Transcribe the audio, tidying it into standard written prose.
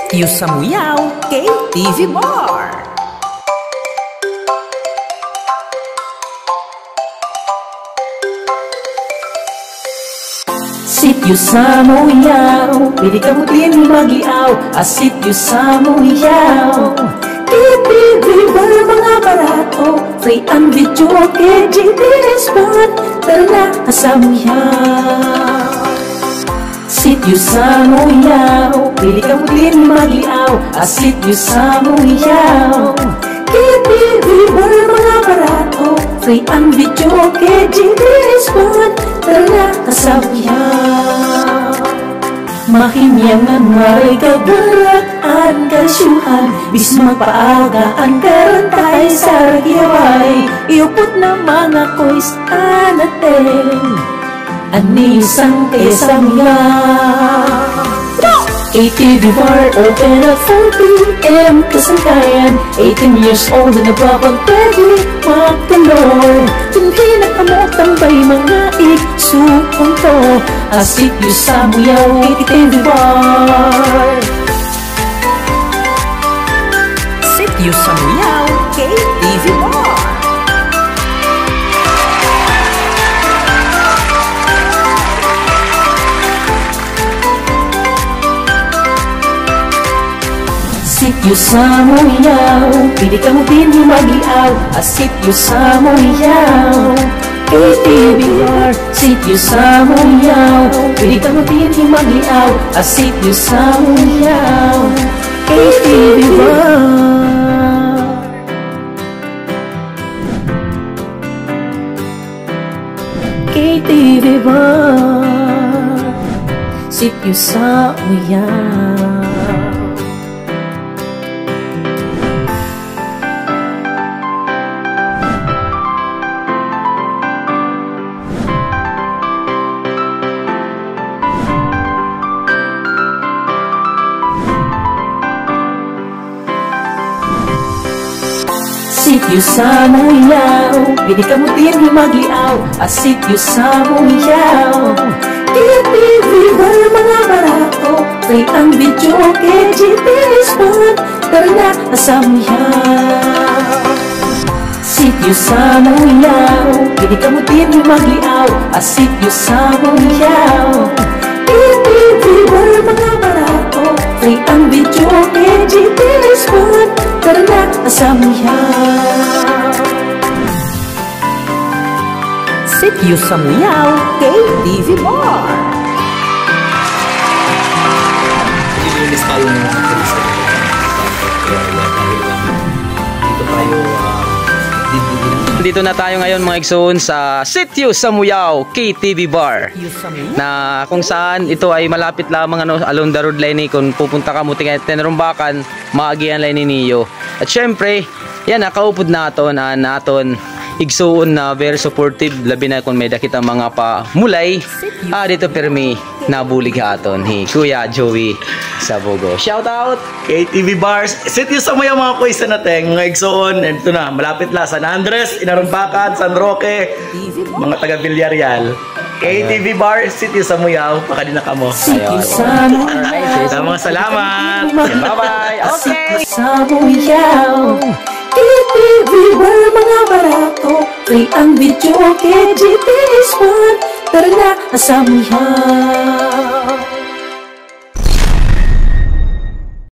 Sityo Samuyaw KTV Bar. Sityo Samuyaw, pwede ka mo din mag-iaw. Sityo Samuyaw KTV Bar, mga barato, free ang video, KGT spot. Tara na, Samuyaw. Sityo Samuyaw, pili ka mo din mag-iaw. Sityo Samuyaw KTV Bar, mga barato, free ang video, KGT spot. Tara na, Samuyaw. Mahimyangan, maray kabaraan, kasyuhan, bis magpaagaan, karantay sa ragyaway. Iupot na mga kois anaten, ani isang kaya Samuyaw. KTV Bar, open at 4 p.m. Kasangkayan, 18 years old na nababang pwede magkalor. Hindi na kamo tambay mga iksupon to. Sityo Samuyaw KTV Bar. Sityo Samuyaw KTV Bar. Sityo Samuyaw, pili ka mo din mag-iaw. Sityo Samuyaw KTV Bar. Sityo Samuyaw, pili ka mo din mag-iaw. Sityo Samuyaw KTV Bar. KTV Bar. Sityo Samuyaw. Sityo Samuyaw, pili ka mo din mag-iaw. Sityo Samuyaw KTV Bar, mga barato, free ang video, KGT spot. Tara na, Samuyaw. Sityo Samuyaw, pili ka mo din mag-iaw. Sityo Samuyaw KTV Bar, mga barato, free ang video, KGT spot. Tara na, Samuyaw. Sityo Samuyaw KTV Bar. Ilinis tayo ng mga pulis. Dito na tayo ngayon mga igsoon sa Sityo Samuyaw KTV Bar, na kung saan ito ay malapit lamang along the road line. Kung pupunta ka mo Tenrumbakan, maagihan line ni Niyo. At syempre yan, nakaupod naton igsuon na very supportive, labi na kung may dakita mga pamulay. Dito permi nabulig haton hi Kuya Joey Sabogo. Shout out KTV Bars, Sityo Samuyaw mga kuy sa nateng mga igsoon. And ito na, malapit la San Andres, Inarumbakan, San Roque, mga taga Villarreal. KTV Bar, Sityo Samuyaw, pakadi na kamo. Sityo Samuyaw. Salamat. Bye-bye. Okay. Samuyaw KTV Bar, mga barato, free ang video, KGT spot. Tara na, Samuyaw.